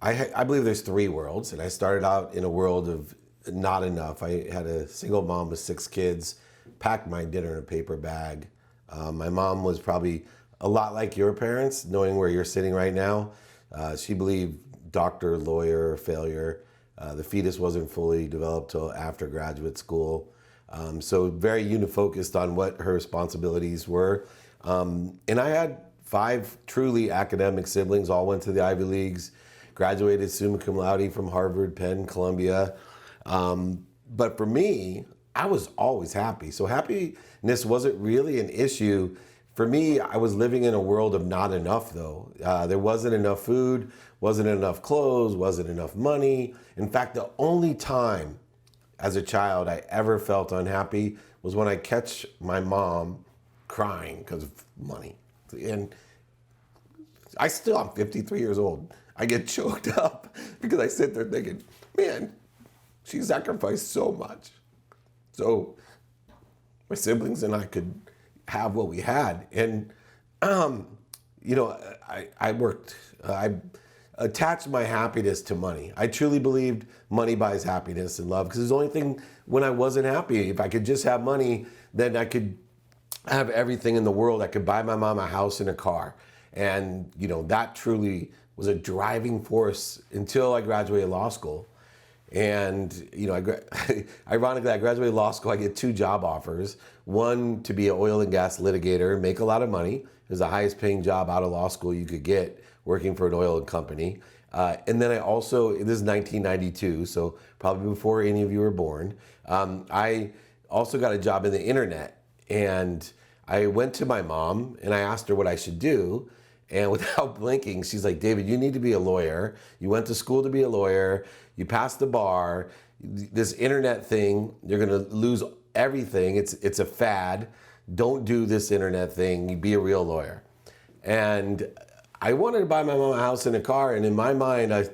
I believe there's three worlds, and I started out in a world of not enough. I had a single mom with 6 kids, packed my dinner in a paper bag. My mom was probably a lot like your parents, knowing where you're sitting right now. She believed doctor, lawyer, failure. The fetus wasn't fully developed till after graduate school. So very unifocused on what her responsibilities were. And I had 5 truly academic siblings, all went to the Ivy Leagues, graduated summa cum laude from Harvard, Penn, Columbia. But for me, I was always happy. So happiness wasn't really an issue. For me, I was living in a world of not enough though. There wasn't enough food, wasn't enough clothes, wasn't enough money. In fact, the only time as a child I ever felt unhappy was when I catch my mom crying because of money. And I'm 53 years old. I get choked up because I sit there thinking, man, she sacrificed so much. So my siblings and I could have what we had. And, I worked. I attached my happiness to money. I truly believed money buys happiness and love, because it's the only thing when I wasn't happy. If I could just have money, then I could have everything in the world. I could buy my mom a house and a car. And, that truly was a driving force until I graduated law school. And, ironically, I graduated law school. I get 2 job offers. One, to be an oil and gas litigator, make a lot of money. It was the highest paying job out of law school you could get, working for an oil company. And then this is 1992, so probably before any of you were born. I also got a job in the internet. And I went to my mom and I asked her what I should do. And without blinking, she's like, David, you need to be a lawyer. You went to school to be a lawyer. You passed the bar. This internet thing, you're going to lose everything. It's a fad. Don't do this internet thing. You be a real lawyer. And I wanted to buy my mom a house and a car. And in my mind, I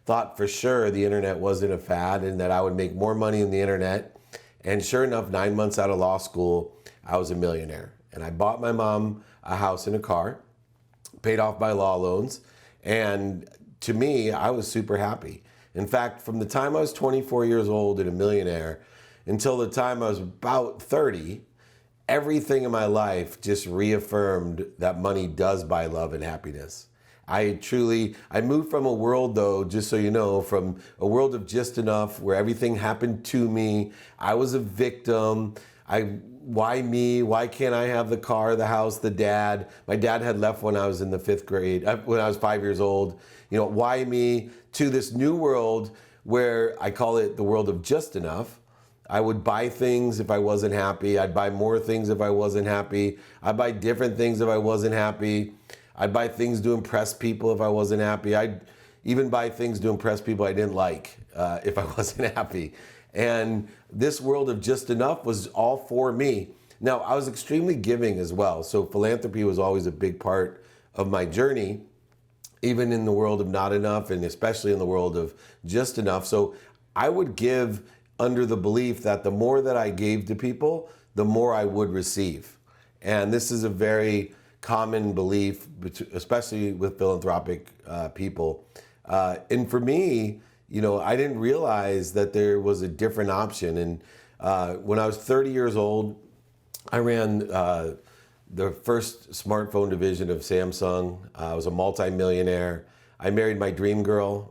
thought for sure the internet wasn't a fad and that I would make more money in the internet. And sure enough, 9 months out of law school, I was a millionaire. And I bought my mom a house and a car, paid off my law loans. And to me, I was super happy. In fact, from the time I was 24 years old and a millionaire until the time I was about 30, everything in my life just reaffirmed that money does buy love and happiness. I moved from a world, though, just so you know, from a world of just enough where everything happened to me. I was a victim. Why me? Why can't I have the car, the house, the dad? My dad had left when I was in the 5th grade, when I was 5 years old. Why me? To this new world where I call it the world of just enough. I would buy things if I wasn't happy. I'd buy more things if I wasn't happy. I'd buy different things if I wasn't happy. I'd buy things to impress people if I wasn't happy. I'd even buy things to impress people I didn't like if I wasn't happy. And this world of just enough was all for me. Now, I was extremely giving as well. So philanthropy was always a big part of my journey, even in the world of not enough and especially in the world of just enough. So I would give under the belief that the more that I gave to people, the more I would receive. And this is a very common belief, especially with philanthropic people. And for me, I didn't realize that there was a different option. And when I was 30 years old, I ran the first smartphone division of Samsung. I was a multimillionaire. I married my dream girl.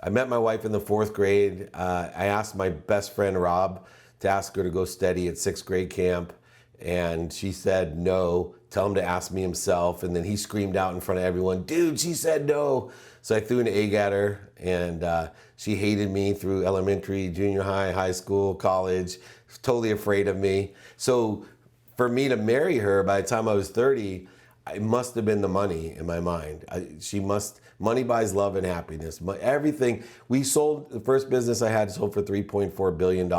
I met my wife in the 4th grade. I asked my best friend, Rob, to ask her to go steady at 6th grade camp. And she said no, tell him to ask me himself. And then he screamed out in front of everyone, dude, she said no. So I threw an egg at her, and she hated me through elementary, junior high, high school, college, totally afraid of me. So for me to marry her by the time I was 30, it must have been the money in my mind. Money buys love and happiness. Everything. The first business I had sold for $3.4 billion in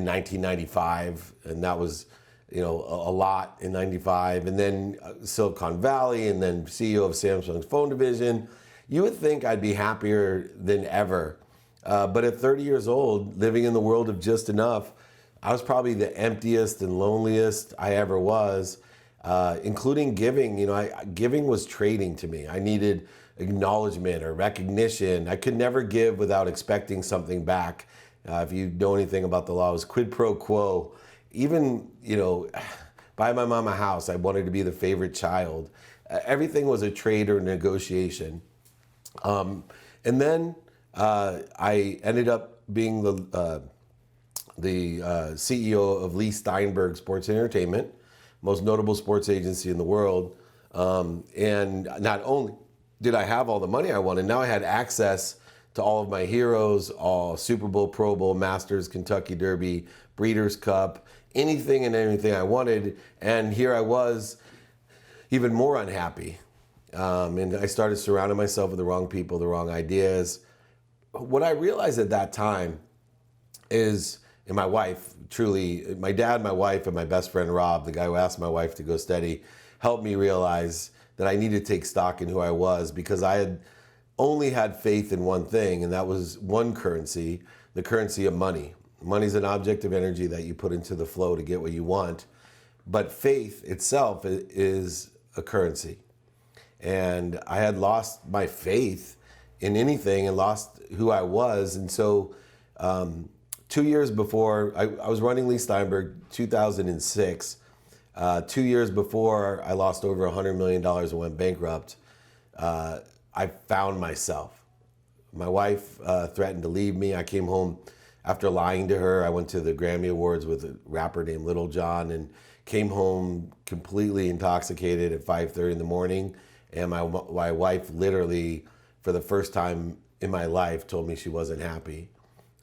1995, and that was a lot in 95. And then Silicon Valley, and then CEO of Samsung's phone division. You would think I'd be happier than ever. But at 30 years old, living in the world of just enough, I was probably the emptiest and loneliest I ever was, including giving. Giving was trading to me. I needed acknowledgement or recognition. I could never give without expecting something back. If you know anything about the law, it was quid pro quo. Even, buy my mom a house, I wanted to be the favorite child. Everything was a trade or negotiation. And then I ended up being the CEO of Leigh Steinberg Sports Entertainment, most notable sports agency in the world. And not only did I have all the money I wanted, now I had access to all of my heroes, all Super Bowl, Pro Bowl, Masters, Kentucky Derby, Breeders' Cup, anything and everything I wanted. And here I was, even more unhappy. And I started surrounding myself with the wrong people, the wrong ideas. What I realized at that time is, and my wife, truly, my dad, my wife, and my best friend Rob, the guy who asked my wife to go steady, helped me realize that I needed to take stock in who I was, because I had only had faith in one thing, and that was one currency, the currency of money. Money's an object of energy that you put into the flow to get what you want, but faith itself is a currency. And I had lost my faith in anything and lost who I was. And so 2 years before, I was running Leigh Steinberg, 2006. 2 years before I lost over $100 million and went bankrupt, I found myself. My wife threatened to leave me. I came home after lying to her. I went to the Grammy Awards with a rapper named Little John and came home completely intoxicated at 5:30 in the morning. And my wife literally, for the first time in my life, told me she wasn't happy.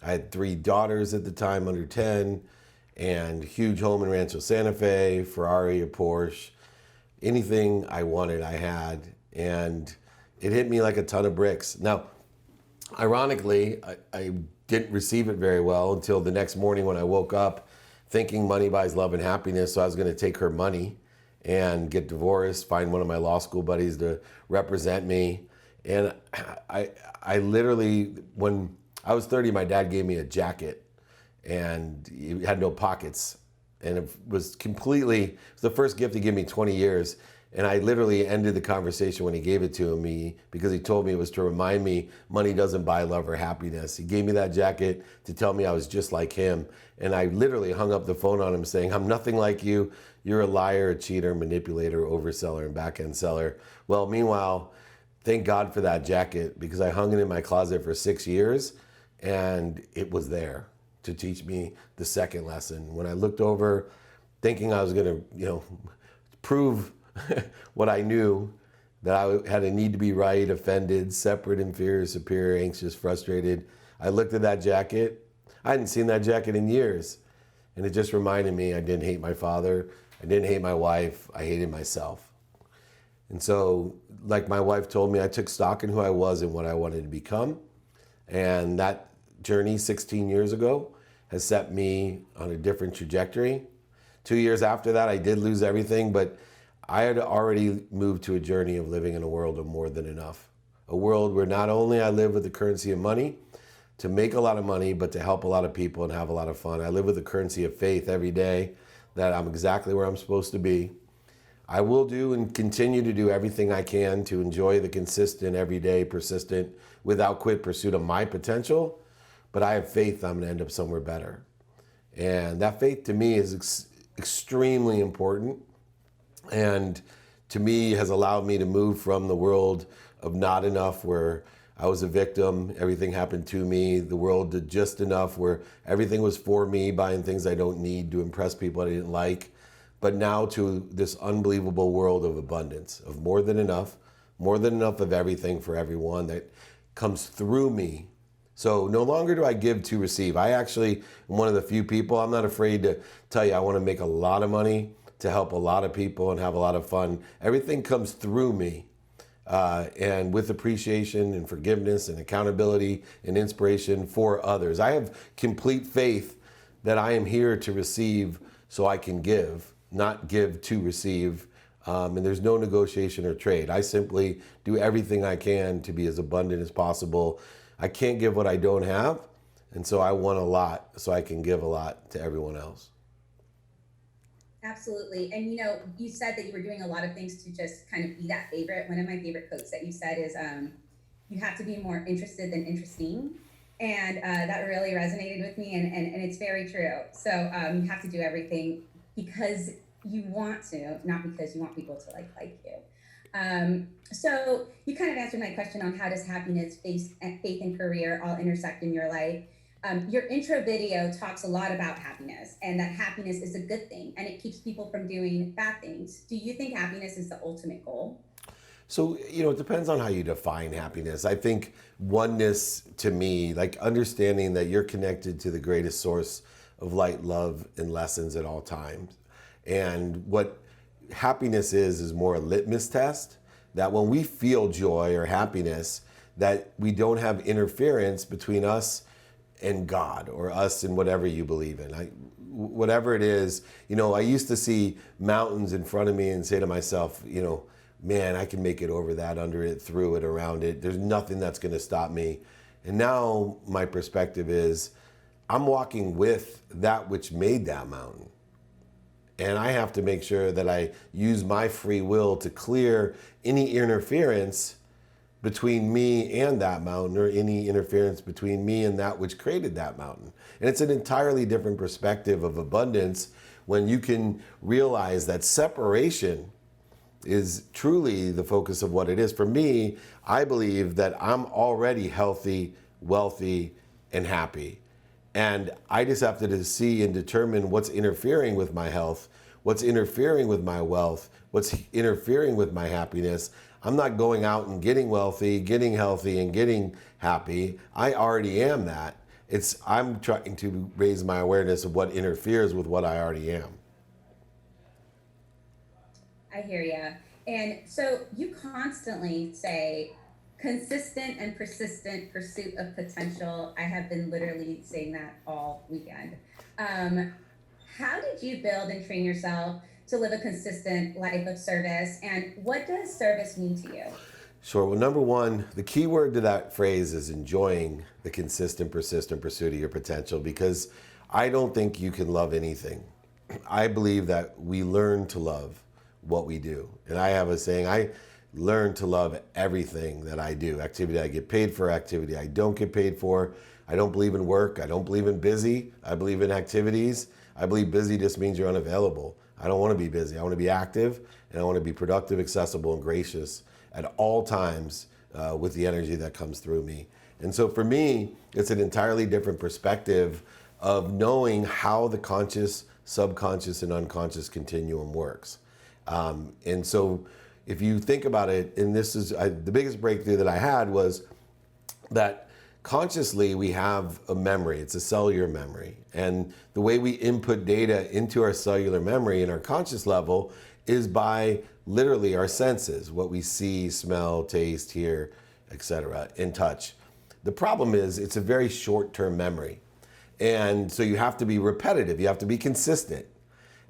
I had 3 daughters at the time, under 10, and huge home in Rancho Santa Fe, Ferrari, a Porsche. Anything I wanted, I had. And it hit me like a ton of bricks. Now, ironically, I didn't receive it very well until the next morning when I woke up thinking money buys love and happiness. So I was going to take her money and get divorced, find one of my law school buddies to represent me. And I literally, when I was 30, my dad gave me a jacket and it had no pockets. And it was the first gift he gave me in 20 years. And I literally ended the conversation when he gave it to me, because he told me it was to remind me money doesn't buy love or happiness. He gave me that jacket to tell me I was just like him. And I literally hung up the phone on him saying, I'm nothing like you. You're a liar, a cheater, manipulator, overseller, and back-end seller. Well, meanwhile, thank God for that jacket, because I hung it in my closet for 6 years and it was there to teach me the second lesson. When I looked over thinking I was gonna, prove what I knew, that I had a need to be right, offended, separate, inferior, superior, anxious, frustrated. I looked at that jacket. I hadn't seen that jacket in years. And it just reminded me I didn't hate my father. I didn't hate my wife. I hated myself. And so, like my wife told me, I took stock in who I was and what I wanted to become. And that journey 16 years ago has set me on a different trajectory. 2 years after that, I did lose everything, but I had already moved to a journey of living in a world of more than enough. A world where not only I live with the currency of money to make a lot of money, but to help a lot of people and have a lot of fun. I live with the currency of faith every day that I'm exactly where I'm supposed to be. I will do and continue to do everything I can to enjoy the consistent, everyday, persistent, without quit pursuit of my potential. But I have faith I'm going to end up somewhere better. And that faith to me is extremely important. And to me has allowed me to move from the world of not enough, where I was a victim, everything happened to me, the world did just enough, where everything was for me, buying things I don't need to impress people I didn't like, but now to this unbelievable world of abundance, of more than enough of everything for everyone that comes through me. So no longer do I give to receive. I actually am one of the few people, I'm not afraid to tell you I want to make a lot of money, to help a lot of people and have a lot of fun. Everything comes through me. And with appreciation and forgiveness and accountability and inspiration for others. I have complete faith that I am here to receive so I can give, not give to receive. And there's no negotiation or trade. I simply do everything I can to be as abundant as possible. I can't give what I don't have. And so I want a lot so I can give a lot to everyone else. Absolutely. And you said that you were doing a lot of things to just kind of be that favorite. One of my favorite quotes that you said is, you have to be more interested than interesting. And that really resonated with me. And it's very true. So you have to do everything because you want to, not because you want people to like you. So you kind of answered my question on how does happiness, faith, and career all intersect in your life. Your intro video talks a lot about happiness and that happiness is a good thing and it keeps people from doing bad things. Do you think happiness is the ultimate goal? So, it depends on how you define happiness. I think oneness to me, like understanding that you're connected to the greatest source of light, love, and lessons at all times. And what happiness is more a litmus test that when we feel joy or happiness, that we don't have interference between us and God or us and whatever you believe in. Whatever it is, I used to see mountains in front of me and say to myself, man, I can make it over that, under it, through it, around it. There's nothing that's going to stop me. And now my perspective is I'm walking with that which made that mountain. And I have to make sure that I use my free will to clear any interference between me and that mountain, or any interference between me and that which created that mountain. And it's an entirely different perspective of abundance when you can realize that separation is truly the focus of what it is. For me, I believe that I'm already healthy, wealthy, and happy. And I just have to see and determine what's interfering with my health, what's interfering with my wealth, what's interfering with my happiness. I'm not going out and getting wealthy, getting healthy, and getting happy. I already am that. I'm trying to raise my awareness of what interferes with what I already am. I hear you. And so you constantly say consistent and persistent pursuit of potential. I have been literally saying that all weekend. Um, how did you build and train yourself to live a consistent life of service? And what does service mean to you? Sure. Well, number one, the key word to that phrase is enjoying the consistent, persistent pursuit of your potential, because I don't think you can love anything. I believe that we learn to love what we do. And I have a saying, I learn to love everything that I do. Activity I get paid for, activity I don't get paid for. I don't believe in work. I don't believe in busy. I believe in activities. I believe busy just means you're unavailable. I don't want to be busy. I want to be active, and I want to be productive, accessible, and gracious at all times with the energy that comes through me. And so for me, it's an entirely different perspective of knowing how the conscious, subconscious, and unconscious continuum works. And so if you think about it, and this is the biggest breakthrough that I had was that consciously we have a memory. It's a cellular memory. And the way we input data into our cellular memory in our conscious level is by literally our senses, what we see, smell, taste, hear, etc., and touch. The problem is it's a very short-term memory. And so you have to be repetitive. You have to be consistent.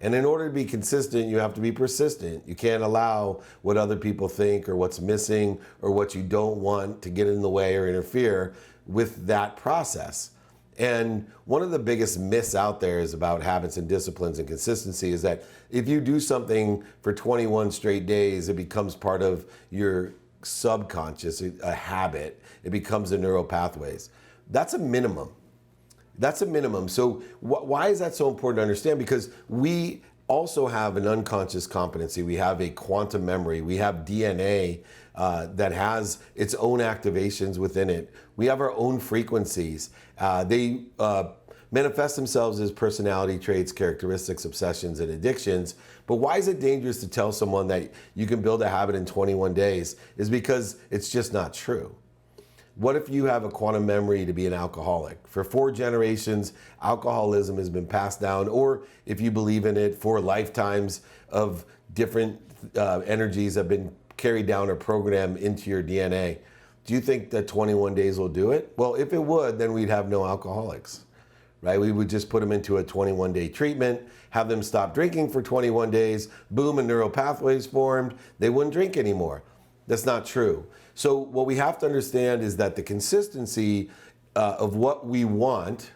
And in order to be consistent, you have to be persistent. You can't allow what other people think or what's missing or what you don't want to get in the way or interfere with that process. And one of the biggest myths out there is about habits and disciplines and consistency is that if you do something for 21 straight days, it becomes part of your subconscious, a habit. It becomes the neural pathways. That's a minimum. That's a minimum. So why is that so important to understand? Because we also have an unconscious competency. We have a quantum memory. We have DNA that has its own activations within it. We have our own frequencies. They manifest themselves as personality traits, characteristics, obsessions, and addictions. But why is it dangerous to tell someone that you can build a habit in 21 days? Is because it's just not true. What if you have a quantum memory to be an alcoholic? For 4 generations, alcoholism has been passed down, or if you believe in it, 4 lifetimes of different energies have been carried down or programmed into your DNA. Do you think that 21 days will do it? Well, if it would, then we'd have no alcoholics, right? We would just put them into a 21-day treatment, have them stop drinking for 21 days, boom, and neural pathways formed. They wouldn't drink anymore. That's not true. So what we have to understand is that the consistency of what we want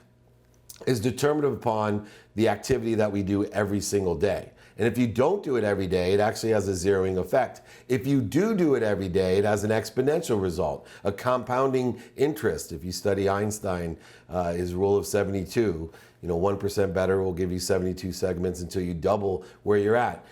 is determined upon the activity that we do every single day. And if you don't do it every day, it actually has a zeroing effect. If you do it every day, it has an exponential result, a compounding interest. If you study Einstein, his rule of 72, 1% better will give you 72 segments until you double where you're at.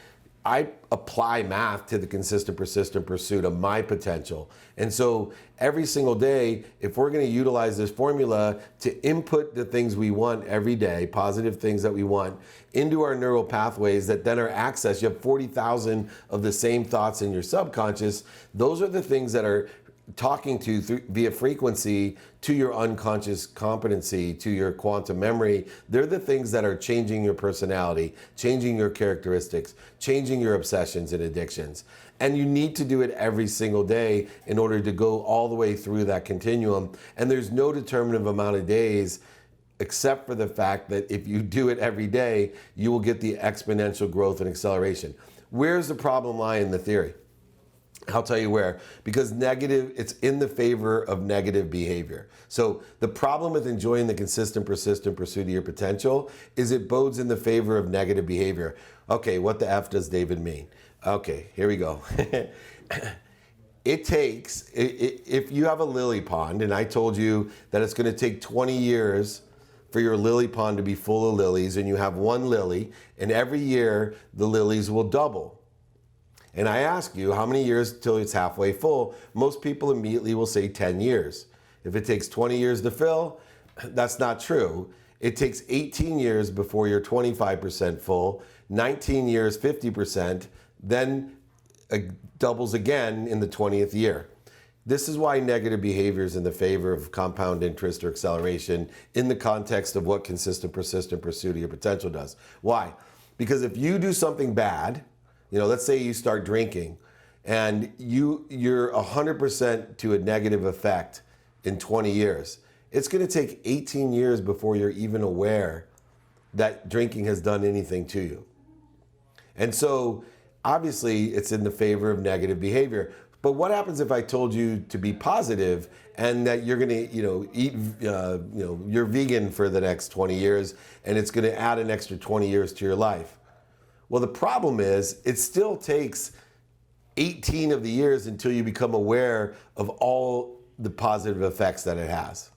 I apply math to the consistent, persistent pursuit of my potential. And so every single day, if we're going to utilize this formula to input the things we want every day, positive things that we want, into our neural pathways that then are accessed, you have 40,000 of the same thoughts in your subconscious. Those are the things that are talking to via frequency to your unconscious competency, to your quantum memory. They're the things that are changing your personality, changing your characteristics, changing your obsessions and addictions. And you need to do it every single day in order to go all the way through that continuum. And there's no determinative amount of days, except for the fact that if you do it every day, you will get the exponential growth and acceleration. Where's the problem lie in the theory? I'll tell you where. Because it's in the favor of negative behavior. So the problem with enjoying the consistent, persistent pursuit of your potential is it bodes in the favor of negative behavior. Okay, what the F does David mean? Okay, here we go. It takes, if you have a lily pond, and I told you that it's going to take 20 years for your lily pond to be full of lilies, and you have one lily, and every year the lilies will double. And I ask you, how many years till it's halfway full? Most people immediately will say 10 years. If it takes 20 years to fill, that's not true. It takes 18 years before you're 25% full, 19 years, 50%, then doubles again in the 20th year. This is why negative behavior is in the favor of compound interest or acceleration in the context of what consistent, persistent pursuit of your potential does. Why? Because if you do something bad, let's say you start drinking and you're 100% to a negative effect in 20 years. It's going to take 18 years before you're even aware that drinking has done anything to you. And so obviously it's in the favor of negative behavior. But what happens if I told you to be positive and that you're going to, eat, you're vegan for the next 20 years and it's going to add an extra 20 years to your life? Well, the problem is it still takes 18 of the years until you become aware of all the positive effects that it has.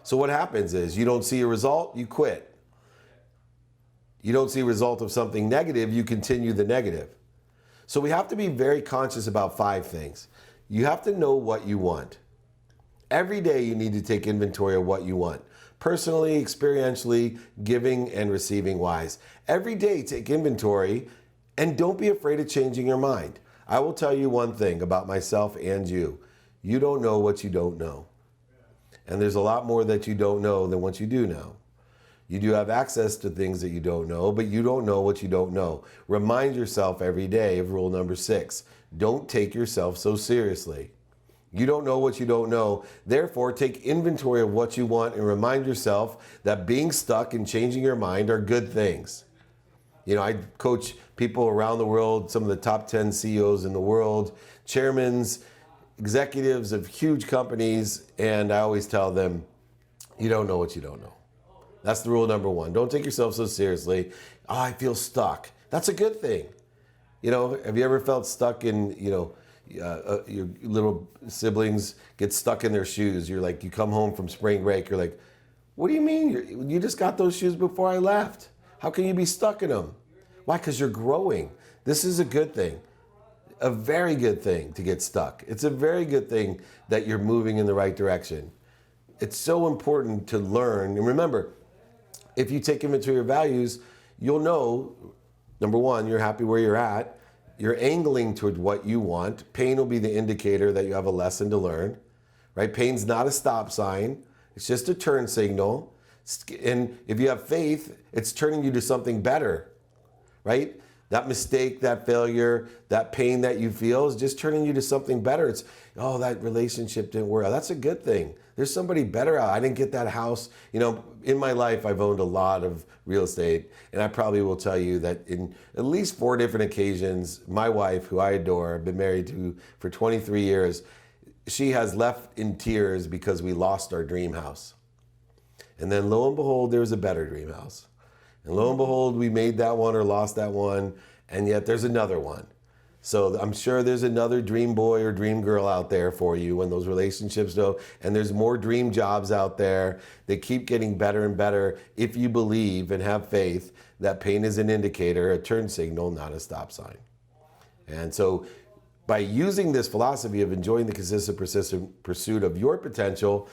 So what happens is you don't see a result, you quit. You don't see a result of something negative, you continue the negative. So we have to be very conscious about 5 things. You have to know what you want. Every day you need to take inventory of what you want. Personally, experientially, giving and receiving wise. Every day take inventory and don't be afraid of changing your mind. I will tell you one thing about myself and you. You don't know what you don't know. And there's a lot more that you don't know than what you do know. You do have access to things that you don't know, but you don't know what you don't know. Remind yourself every day of rule number 6. Don't take yourself so seriously. You don't know what you don't know. Therefore, take inventory of what you want and remind yourself that being stuck and changing your mind are good things. I coach people around the world, some of the top 10 CEOs in the world, chairmen, executives of huge companies, and I always tell them, you don't know what you don't know. That's the rule number 1. Don't take yourself so seriously. Oh, I feel stuck. That's a good thing. Have you ever felt stuck in, your little siblings get stuck in their shoes? You're like, you come home from spring break, you're like, what do you mean? You just got those shoes before I left. How can you be stuck in them? Why? Because you're growing. This is a good thing. A very good thing to get stuck. It's a very good thing that you're moving in the right direction. It's so important to learn. And remember, if you take inventory of values, you'll know, number 1, you're happy where you're at. You're angling toward what you want. Pain will be the indicator that you have a lesson to learn, right? Pain's not a stop sign. It's just a turn signal. And if you have faith, it's turning you to something better, right? That mistake, that failure, that pain that you feel is just turning you to something better. It's, oh, that relationship didn't work out. That's a good thing. There's somebody better out. I didn't get that house. In my life, I've owned a lot of real estate, and I probably will tell you that in at least 4 different occasions, my wife, who I adore, I've been married to for 23 years, she has left in tears because we lost our dream house. And then lo and behold, there was a better dream house. And lo and behold, we made that one or lost that one. and yet there's another one. So I'm sure there's another dream boy or dream girl out there for you when those relationships go, and there's more dream jobs out there. They keep getting better and better if you believe and have faith that pain is an indicator, a turn signal, not a stop sign. And so by using this philosophy of enjoying the consistent, persistent pursuit of your potential,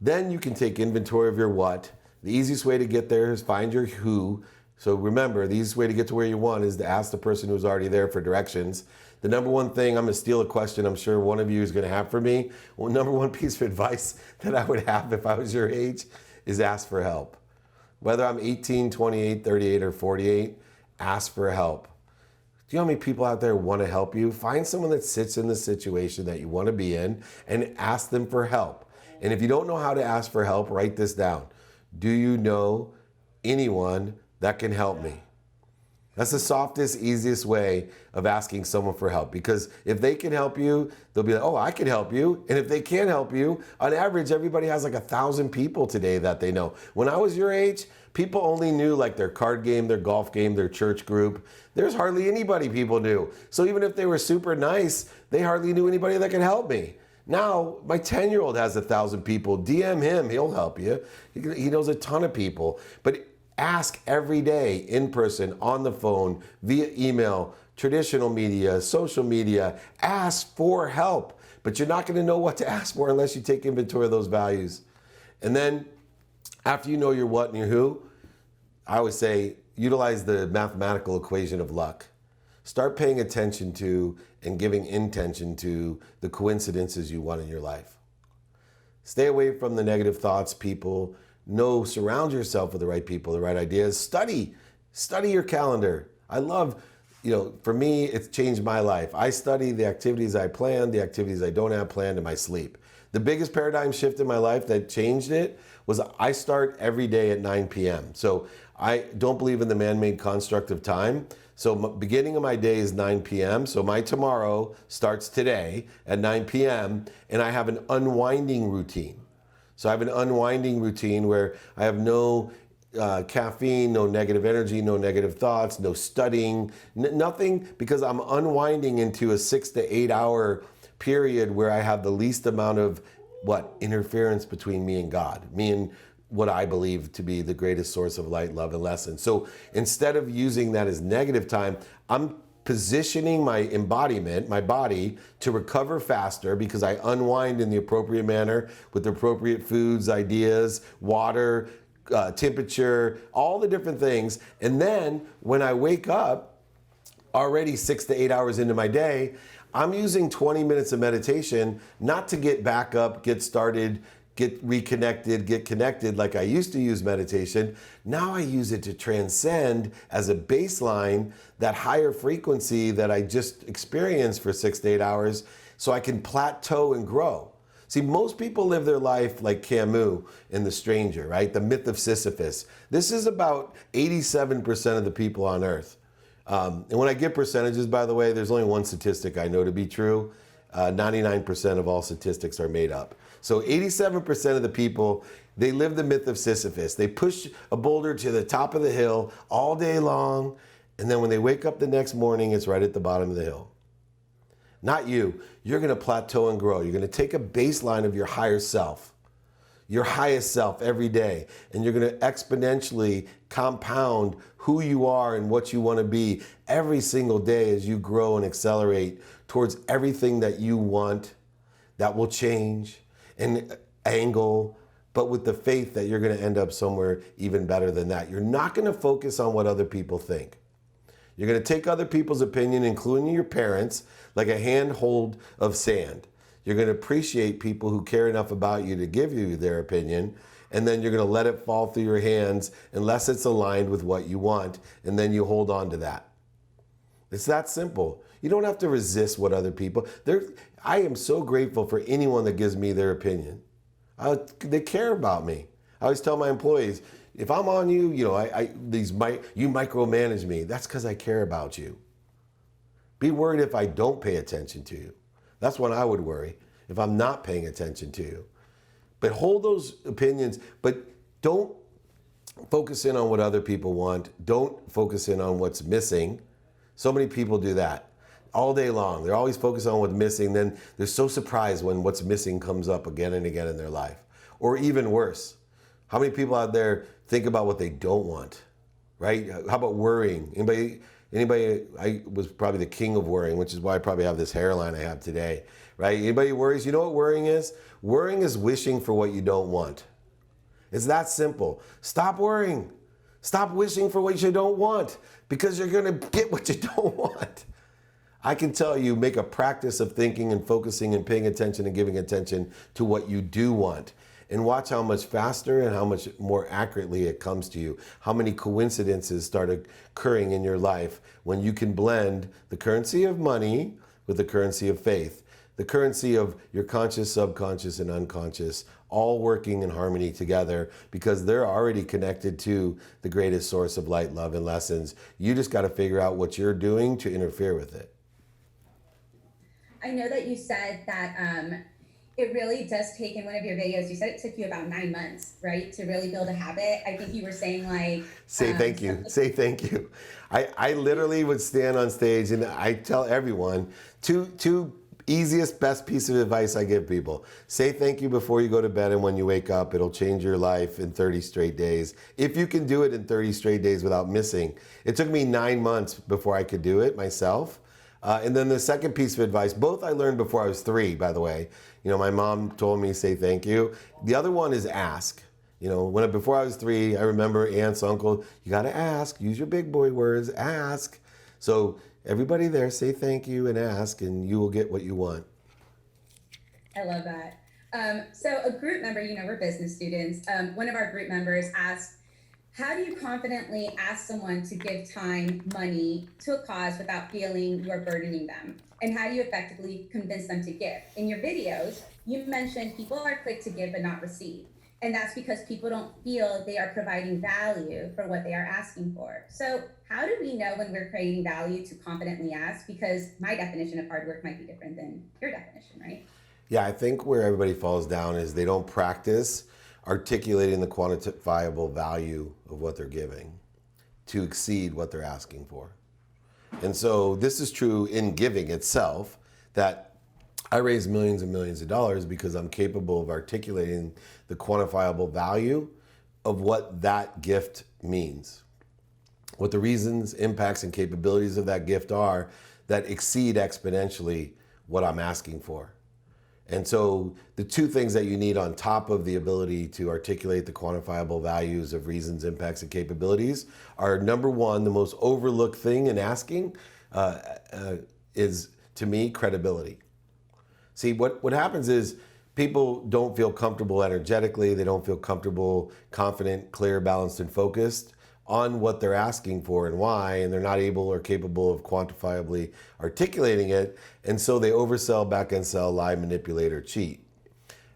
then you can take inventory of your what. The easiest way to get there is find your who. So remember, the easiest way to get to where you want is to ask the person who's already there for directions. The number one thing, I'm gonna steal a question I'm sure one of you is gonna have for me. Well, number one piece of advice that I would have if I was your age is ask for help. Whether I'm 18, 28, 38, or 48, ask for help. Do you know how many people out there want to help you? Find someone that sits in the situation that you want to be in and ask them for help. And if you don't know how to ask for help, write this down. Do you know anyone that can help me? That's the softest, easiest way of asking someone for help, because if they can help you, they'll be like, oh, I can help you. And if they can't help you, on average, everybody has like 1,000 people today that they know. When I was your age, people only knew like their card game, their golf game, their church group. There's hardly anybody people knew. So even if they were super nice, they hardly knew anybody that could help me. Now, my 10-year-old has 1,000 people. DM him, he'll help you. He knows a ton of people. But ask every day, in person, on the phone, via email, traditional media, social media. Ask for help. But you're not gonna know what to ask for unless you take inventory of those values. And then, after you know your what and your who, I always say, utilize the mathematical equation of luck. Start paying attention to and giving intention to the coincidences you want in your life. Stay away from the negative thoughts, people. Surround yourself with the right people, the right ideas. Study your calendar. I love, for me, it's changed my life. I study the activities I plan, the activities I don't have planned, and my sleep. The biggest paradigm shift in my life that changed it was I start every day at 9 p.m. So I don't believe in the man-made construct of time. So beginning of my day is 9 p.m. So my tomorrow starts today at 9 p.m. and I have an unwinding routine. So I have an unwinding routine where I have no caffeine, no negative energy, no negative thoughts, no studying, nothing, because I'm unwinding into a 6 to 8 hour period where I have the least amount of interference between me and God, me and what I believe to be the greatest source of light, love, and lesson. So instead of using that as negative time, I'm positioning my embodiment, my body, to recover faster because I unwind in the appropriate manner with the appropriate foods, ideas, water, temperature, all the different things. And then when I wake up, already 6 to 8 hours into my day, I'm using 20 minutes of meditation, not to get back up, get started, get reconnected, get connected like I used to use meditation. Now I use it to transcend as a baseline that higher frequency that I just experienced for 6 to 8 hours so I can plateau and grow. See, most people live their life like Camus in The Stranger, right? The myth of Sisyphus. This is about 87% of the people on Earth. And when I give percentages, by the way, there's only one statistic I know to be true. 99% of all statistics are made up. So 87% of the people, they live the myth of Sisyphus. They push a boulder to the top of the hill all day long, and then when they wake up the next morning, it's right at the bottom of the hill. Not you. You're gonna plateau and grow. You're gonna take a baseline of your higher self, your highest self every day, and you're gonna exponentially compound who you are and what you wanna be every single day as you grow and accelerate towards everything that you want that will change and angle, but with the faith that you're gonna end up somewhere even better than that. You're not gonna focus on what other people think. You're gonna take other people's opinion, including your parents, like a handhold of sand. You're gonna appreciate people who care enough about you to give you their opinion, and then you're gonna let it fall through your hands unless it's aligned with what you want, and then you hold on to that. It's that simple. You don't have to resist what other people, I am so grateful for anyone that gives me their opinion. They care about me. I always tell my employees, if I'm on you, you micromanage me. That's because I care about you. Be worried if I don't pay attention to you. That's when I would worry, if I'm not paying attention to you. But hold those opinions, but don't focus in on what other people want. Don't focus in on what's missing. So many people do that all day long. They're always focused on what's missing. Then they're so surprised when what's missing comes up again and again in their life. Or even worse, how many people out there think about what they don't want, right? How about worrying? Anybody, I was probably the king of worrying, which is why I probably have this hairline I have today, right? Anybody worries? You know what worrying is? Worrying is wishing for what you don't want. It's that simple. Stop worrying. Stop wishing for what you don't want, because you're gonna get what you don't want. I can tell you, make a practice of thinking and focusing and paying attention and giving attention to what you do want. And watch how much faster and how much more accurately it comes to you. How many coincidences start occurring in your life when you can blend the currency of money with the currency of faith. The currency of your conscious, subconscious, and unconscious all working in harmony together, because they're already connected to the greatest source of light, love, and lessons. You just got to figure out what you're doing to interfere with it. I know that you said that it really does take, in one of your videos, you said it took you about 9 months, right, to really build a habit. I think you were saying like... Say thank you. Say thank you. I literally would stand on stage and I tell everyone, two easiest, best piece of advice I give people. Say thank you before you go to bed and when you wake up. It'll change your life in 30 straight days. If you can do it in 30 straight days without missing. It took me 9 months before I could do it myself. And then the second piece of advice, both I learned before I was 3, by the way. You know, my mom told me, say thank you. The other one is ask. You know, before I was 3, I remember aunts, uncle, you got to ask. Use your big boy words, ask. So everybody there, say thank you and ask, and you will get what you want. I love that. So a group member, you know, we're business students. One of our group members asked, how do you confidently ask someone to give time, money to a cause without feeling you're burdening them? And how do you effectively convince them to give? In your videos, you mentioned people are quick to give but not receive. And that's because people don't feel they are providing value for what they are asking for. So how do we know when we're creating value to confidently ask? Because my definition of hard work might be different than your definition, right? Yeah, I think where everybody falls down is they don't practice articulating the quantifiable value of what they're giving to exceed what they're asking for. And so this is true in giving itself, that I raise millions and millions of dollars because I'm capable of articulating the quantifiable value of what that gift means, what the reasons, impacts, and capabilities of that gift are that exceed exponentially what I'm asking for. And so the two things that you need on top of the ability to articulate the quantifiable values of reasons, impacts, and capabilities are, number one, the most overlooked thing in asking is, to me, credibility. See, what happens is people don't feel comfortable energetically. They don't feel comfortable, confident, clear, balanced, and focused on what they're asking for and why, and they're not able or capable of quantifiably articulating it, and so they oversell, back-end sell, lie, manipulate, or cheat.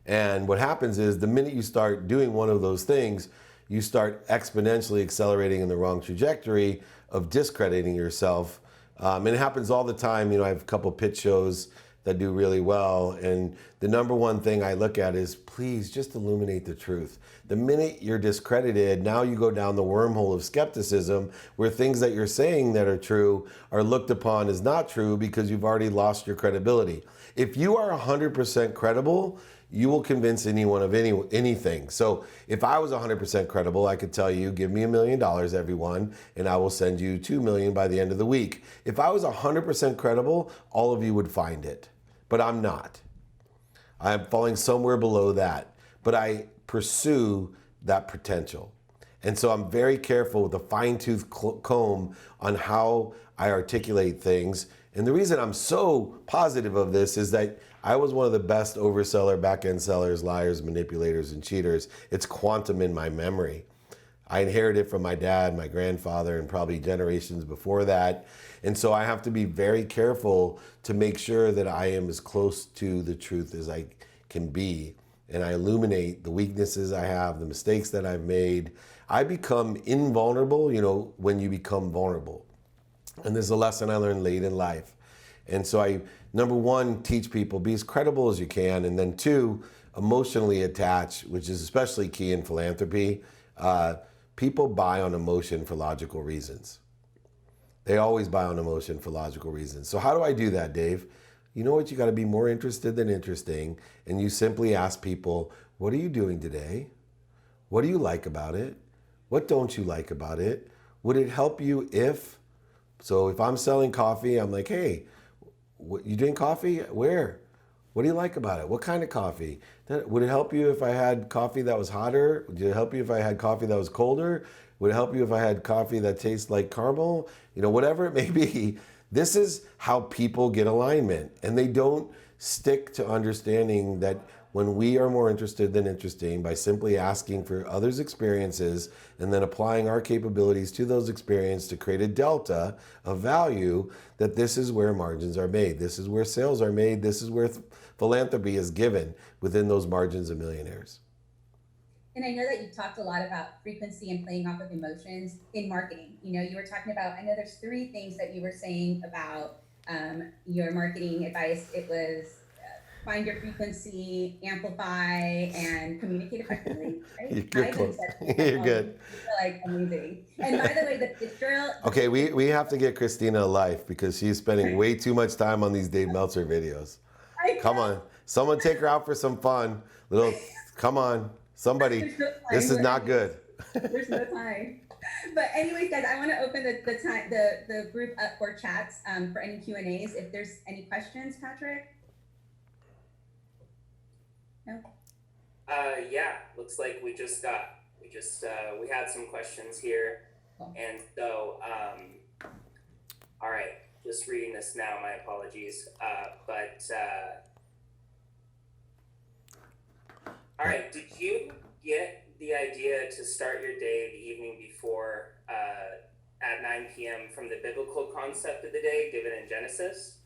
And what happens is the minute you start doing one of those things, you start exponentially accelerating in the wrong trajectory of discrediting yourself. And it happens all the time. You know, I have a couple pitch shows that do really well, and the number one thing I look at is, please just illuminate the truth. The minute you're discredited, now you go down the wormhole of skepticism, where things that you're saying that are true are looked upon as not true because you've already lost your credibility. If you are 100% credible, you will convince anyone of anything. So if I was 100% credible, I could tell you, give me $1 million, everyone, and I will send you $2 million by the end of the week. If I was 100% credible, all of you would find it. But I'm not. I'm falling somewhere below that. But I pursue that potential. And so I'm very careful with a fine-tooth comb on how I articulate things. And the reason I'm so positive of this is that I was one of the best overseller, back-end sellers, liars, manipulators, and cheaters. It's quantum in my memory. I inherited it from my dad, my grandfather, and probably generations before that. And so I have to be very careful to make sure that I am as close to the truth as I can be. And I illuminate the weaknesses I have, the mistakes that I've made. I become invulnerable, you know, when you become vulnerable. And this is a lesson I learned late in life. And so I, number one, teach people, be as credible as you can. And then two, emotionally attach, which is especially key in philanthropy. People buy on emotion for logical reasons. They always buy on emotion for logical reasons. So how do I do that, Dave? You know what? You got to be more interested than interesting. And you simply ask people, what are you doing today? What do you like about it? What don't you like about it? Would it help you if? So if I'm selling coffee, I'm like, hey, you drink coffee? Where? What do you like about it? What kind of coffee? Would it help you if I had coffee that was hotter? Would it help you if I had coffee that was colder? Would it help you if I had coffee that tastes like caramel? Whatever it may be. This is how people get alignment. And they don't stick to understanding that when we are more interested than interesting by simply asking for others' experiences and then applying our capabilities to those experiences to create a delta of value, that this is where margins are made. This is where sales are made. This is where philanthropy is given within those margins of millionaires. And I know that you talked a lot about frequency and playing off of emotions in marketing. You were talking about, I know there's 3 things that you were saying about your marketing advice. It was find your frequency, amplify, and communicate effectively. Right? You're close. You're good. Like amazing. And by the way, the girl. Okay, we have to get Christina a life because she's spending way too much time on these Dave Meltzer videos. Come on, someone take her out for some fun. Come on, somebody. No this is not good. There's no time. But anyways, guys, I want to open the group up for chats for any Q&As. If there's any questions, Patrick. No. Yeah, looks like we had some questions here. Cool. And so, all right, just reading this now, my apologies. All right, did you get the idea to start your day the evening before at 9 p.m. from the biblical concept of the day given in Genesis?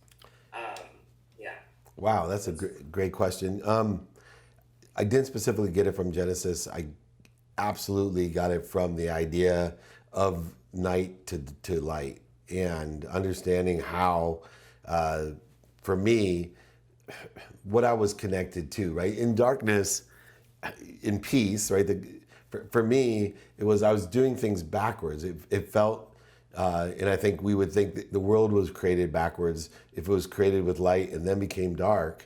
Yeah. Wow, that's a great question. I didn't specifically get it from Genesis. I absolutely got it from the idea of night to light and understanding how, for me, what I was connected to, right? In darkness, in peace, right? For me, it was I was doing things backwards. It felt, and I think we would think that the world was created backwards if it was created with light and then became dark.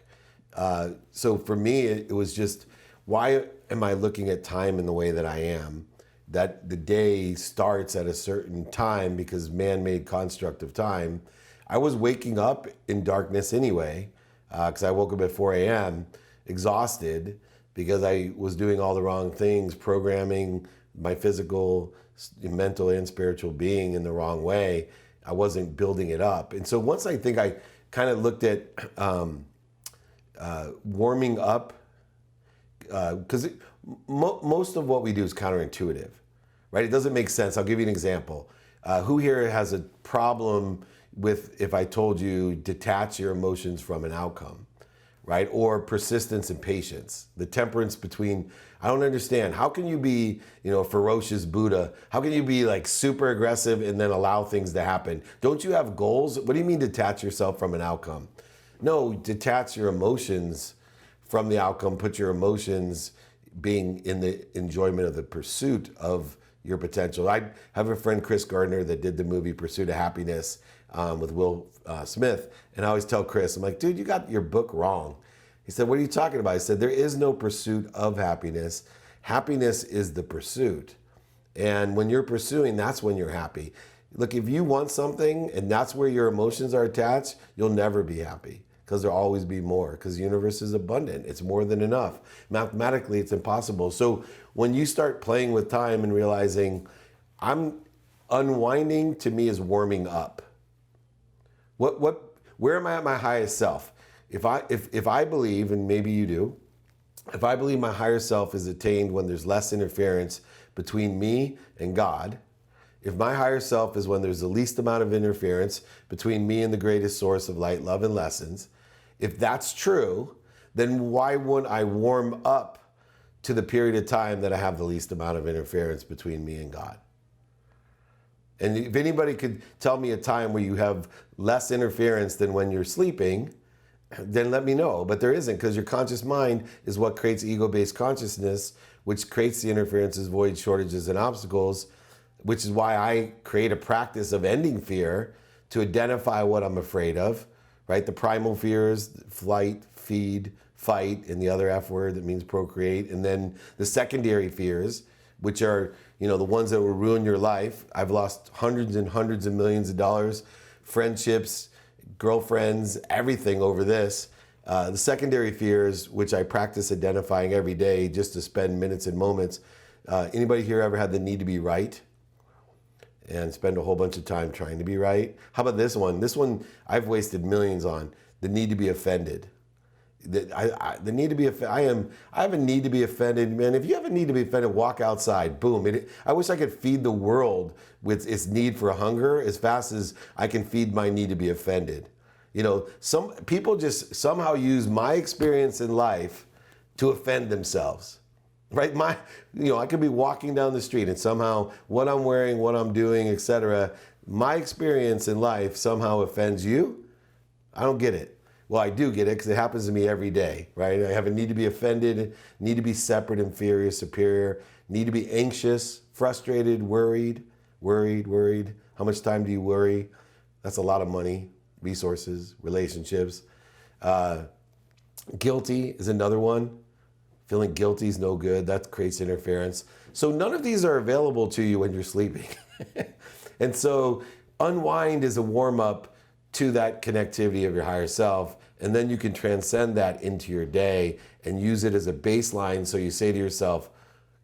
So for me, it was just, why am I looking at time in the way that I am? That the day starts at a certain time because man-made construct of time. I was waking up in darkness anyway, because I woke up at 4 a.m. exhausted because I was doing all the wrong things, programming my physical, mental, and spiritual being in the wrong way. I wasn't building it up. And so once I think I kind of looked at warming up, because most of what we do is counterintuitive, right? It doesn't make sense. I'll give you an example. Who here has a problem with if I told you detach your emotions from an outcome, right? Or persistence and patience, the temperance between, I don't understand. How can you be, a ferocious Buddha? How can you be like super aggressive and then allow things to happen? Don't you have goals? What do you mean detach yourself from an outcome? No, detach your emotions from the outcome, put your emotions being in the enjoyment of the pursuit of your potential. I have a friend, Chris Gardner, that did the movie Pursuit of Happiness with Will Smith. And I always tell Chris, I'm like, dude, you got your book wrong. He said, what are you talking about? I said, there is no pursuit of happiness. Happiness is the pursuit. And when you're pursuing, that's when you're happy. Look, if you want something and that's where your emotions are attached, you'll never be happy. Because there'll always be more, because the universe is abundant. It's more than enough. Mathematically, it's impossible. So when you start playing with time and realizing, I'm unwinding, to me is warming up. Where am I at my highest self? If I believe, and maybe you do, if I believe my higher self is attained when there's less interference between me and God, if my higher self is when there's the least amount of interference between me and the greatest source of light, love, and lessons, if that's true, then why wouldn't I warm up to the period of time that I have the least amount of interference between me and God? And if anybody could tell me a time where you have less interference than when you're sleeping, then let me know. But there isn't, because your conscious mind is what creates ego-based consciousness, which creates the interferences, voids, shortages, and obstacles. which is why I create a practice of ending fear to identify what I'm afraid of, right? The primal fears, flight, feed, fight, and the other F word that means procreate. And then the secondary fears, which are, the ones that will ruin your life. I've lost hundreds and hundreds of millions of dollars, friendships, girlfriends, everything over this. The secondary fears, which I practice identifying every day just to spend minutes and moments. Anybody here ever had the need to be right? And spend a whole bunch of time trying to be right? How about this one? This one I've wasted millions on. The need to be offended. The need to be offended. I have a need to be offended, man. If you have a need to be offended, walk outside. Boom. I wish I could feed the world with its need for hunger as fast as I can feed my need to be offended. Some people just somehow use my experience in life to offend themselves. Right? I could be walking down the street and somehow what I'm wearing, what I'm doing, etc. My experience in life somehow offends you. I don't get it. Well, I do get it because it happens to me every day, right? I have a need to be offended, need to be separate, inferior, superior, need to be anxious, frustrated, worried. How much time do you worry? That's a lot of money, resources, relationships. Guilty is another one. Feeling guilty is no good. That creates interference. So none of these are available to you when you're sleeping. And so unwind is a warm-up to that connectivity of your higher self. And then you can transcend that into your day and use it as a baseline. So you say to yourself,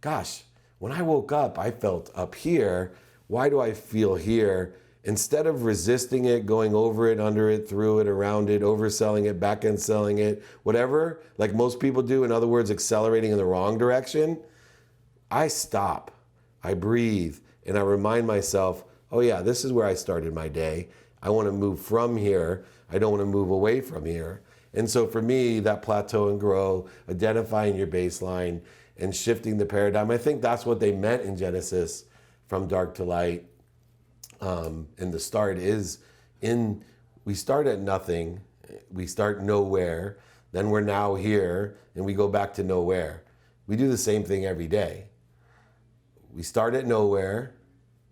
gosh, when I woke up, I felt up here. Why do I feel here? Instead of resisting it, going over it, under it, through it, around it, overselling it, back end selling it, whatever, like most people do, in other words, accelerating in the wrong direction, I stop, I breathe, and I remind myself, oh yeah, this is where I started my day. I want to move from here. I don't want to move away from here. And so for me, that plateau and grow, identifying your baseline and shifting the paradigm, I think that's what they meant in Genesis, from dark to light. And the start is we start at nothing, we start nowhere, then we're now here, and we go back to nowhere. We do the same thing every day. We start at nowhere.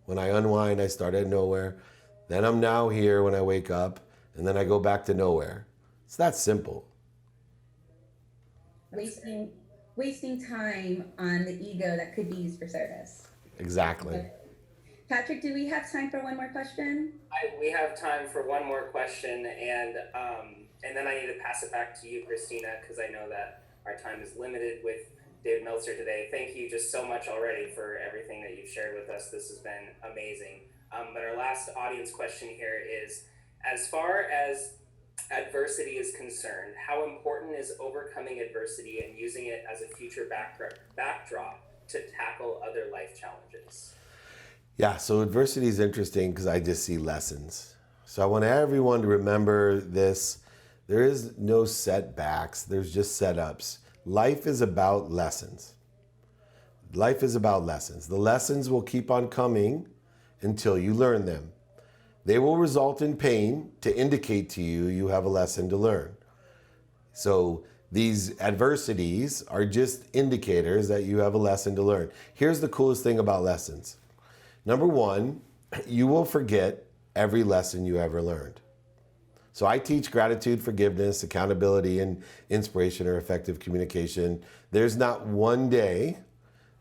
When I unwind, I start at nowhere. Then I'm now here when I wake up, and then I go back to nowhere. It's that simple. Wasting time on the ego that could be used for service. Exactly. Patrick, do we have time for one more question? We have time for one more question, and then I need to pass it back to you, Christina, because I know that our time is limited with David Meltzer today. Thank you just so much already for everything that you've shared with us. This has been amazing. But our last audience question here is, as far as adversity is concerned, how important is overcoming adversity and using it as a future backdrop to tackle other life challenges? Yeah, so adversity is interesting because I just see lessons. So I want everyone to remember this. There is no setbacks, there's just setups. Life is about lessons. Life is about lessons. The lessons will keep on coming until you learn them. They will result in pain to indicate to you you have a lesson to learn. So these adversities are just indicators that you have a lesson to learn. Here's the coolest thing about lessons. Number one, you will forget every lesson you ever learned. So I teach gratitude, forgiveness, accountability, and inspiration or effective communication. There's not one day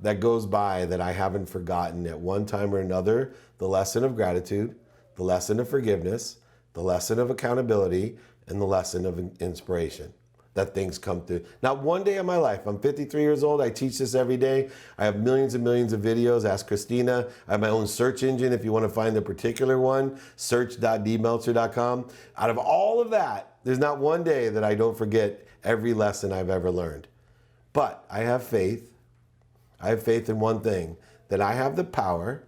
that goes by that I haven't forgotten at one time or another the lesson of gratitude, the lesson of forgiveness, the lesson of accountability, and the lesson of inspiration. That things come through. Not one day of my life. I'm 53 years old. I teach this every day. I have millions and millions of videos. Ask Christina. I have my own search engine if you want to find the particular one, search.dmeltzer.com. Out of all of that, there's not one day that I don't forget every lesson I've ever learned. But I have faith. I have faith in one thing, that I have the power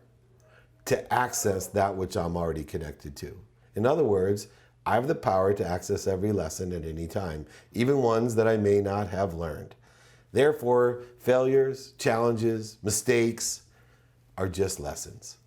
to access that which I'm already connected to. In other words, I have the power to access every lesson at any time, even ones that I may not have learned. Therefore, failures, challenges, mistakes are just lessons.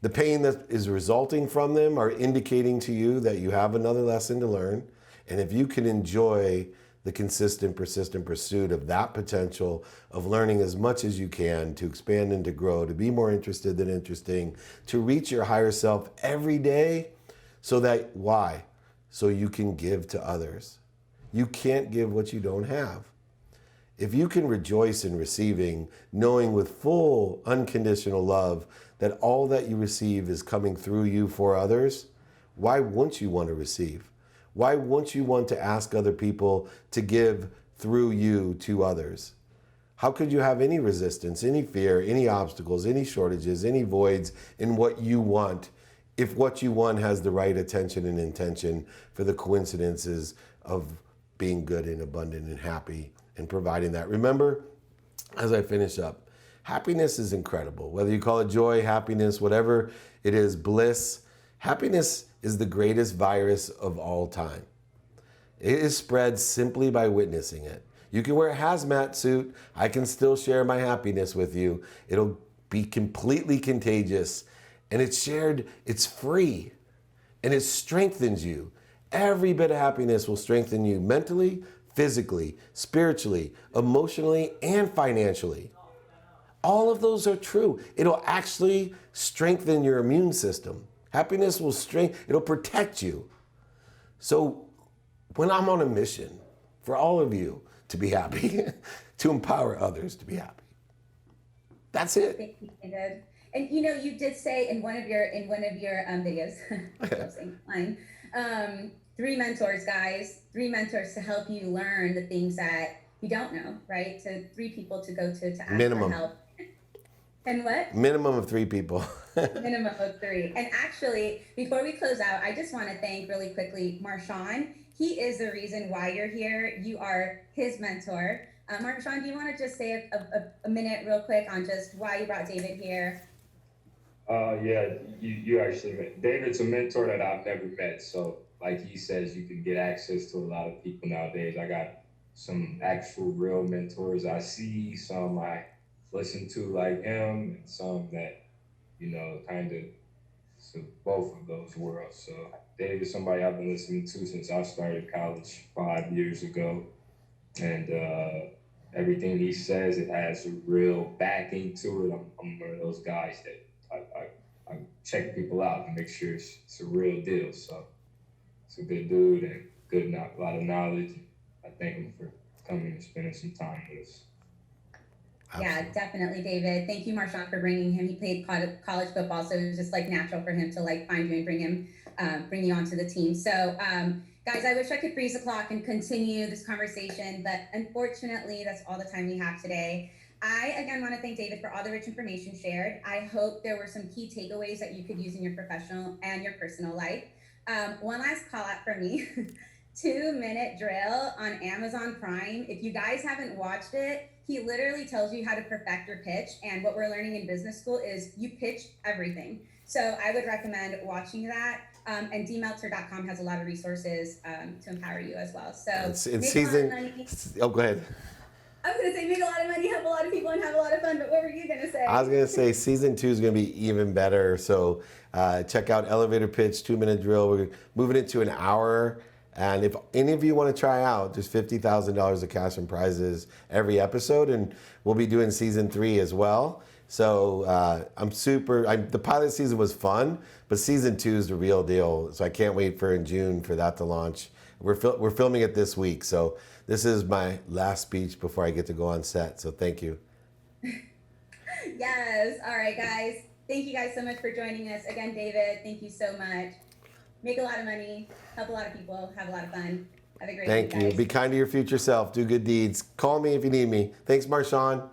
The pain that is resulting from them are indicating to you that you have another lesson to learn. And if you can enjoy the consistent, persistent pursuit of that potential of learning as much as you can to expand and to grow, to be more interested than interesting, to reach your higher self every day so that, why? So you can give to others. You can't give what you don't have. If you can rejoice in receiving, knowing with full unconditional love that all that you receive is coming through you for others, why wouldn't you want to receive? Why wouldn't you want to ask other people to give through you to others? How could you have any resistance, any fear, any obstacles, any shortages, any voids in what you want if what you want has the right attention and intention for the coincidences of being good and abundant and happy and providing that? Remember, as I finish up, happiness is incredible. Whether you call it joy, happiness, whatever it is, bliss, happiness is the greatest virus of all time. It is spread simply by witnessing it. You can wear a hazmat suit. I can still share my happiness with you. It'll be completely contagious. And it's shared, it's free, and it strengthens you. Every bit of happiness will strengthen you mentally, physically, spiritually, emotionally, and financially. All of those are true. It'll actually strengthen your immune system. Happiness will it'll protect you. So when I'm on a mission for all of you to be happy, to empower others to be happy. That's it. Thank you, David. And you did say in one of your videos, line, 3 mentors, guys, 3 mentors to help you learn the things that you don't know, right? So 3 people to go to ask Minimum. for help. And what? Minimum of 3 people. Minimum of 3. And actually, before we close out, I just want to thank really quickly Marshawn. He is the reason why you're here. You are his mentor. Marshawn, do you want to just say a minute real quick on just why you brought David here? Yeah, you actually met. David's a mentor that I've never met. So like he says, you can get access to a lot of people nowadays. I got some actual real mentors I see, some I listen to like him, and some that, kind of, so both of those worlds. So Dave is somebody I've been listening to since I started college 5 years ago. And everything he says, it has a real backing to it. I'm one of those guys that I check people out and make sure it's a real deal. So it's a good dude and a lot of knowledge. I thank him for coming and spending some time with us. Yeah, definitely, David. Thank you, Marshawn, for bringing him. He played college football, so it was just natural for him to find you and bring you onto the team. So, guys, I wish I could freeze the clock and continue this conversation, but unfortunately, that's all the time we have today. I, again, want to thank David for all the rich information shared. I hope there were some key takeaways that you could use in your professional and your personal life. One last call out for me, 2-minute drill on Amazon Prime. If you guys haven't watched it, he literally tells you how to perfect your pitch. And what we're learning in business school is you pitch everything. So I would recommend watching that. And dmeltzer.com has a lot of resources to empower you as well. So it's season. Oh, go ahead. I was going to say make a lot of money, help a lot of people, and have a lot of fun. But what were you going to say? I was going to say season 2 is going to be even better. So check out Elevator Pitch, 2-minute drill. We're moving it to an hour. And if any of you want to try out, there's $50,000 of cash and prizes every episode, and we'll be doing season 3 as well. So the pilot season was fun, but season 2 is the real deal. So I can't wait for in June for that to launch. We're filming it this week, so this is my last speech before I get to go on set. So thank you. Yes. All right, guys. Thank you guys so much for joining us again, David. Thank you so much. Make a lot of money, help a lot of people, have a lot of fun. Have a great day, guys. Thank you. Be kind to your future self. Do good deeds. Call me if you need me. Thanks, Marshawn.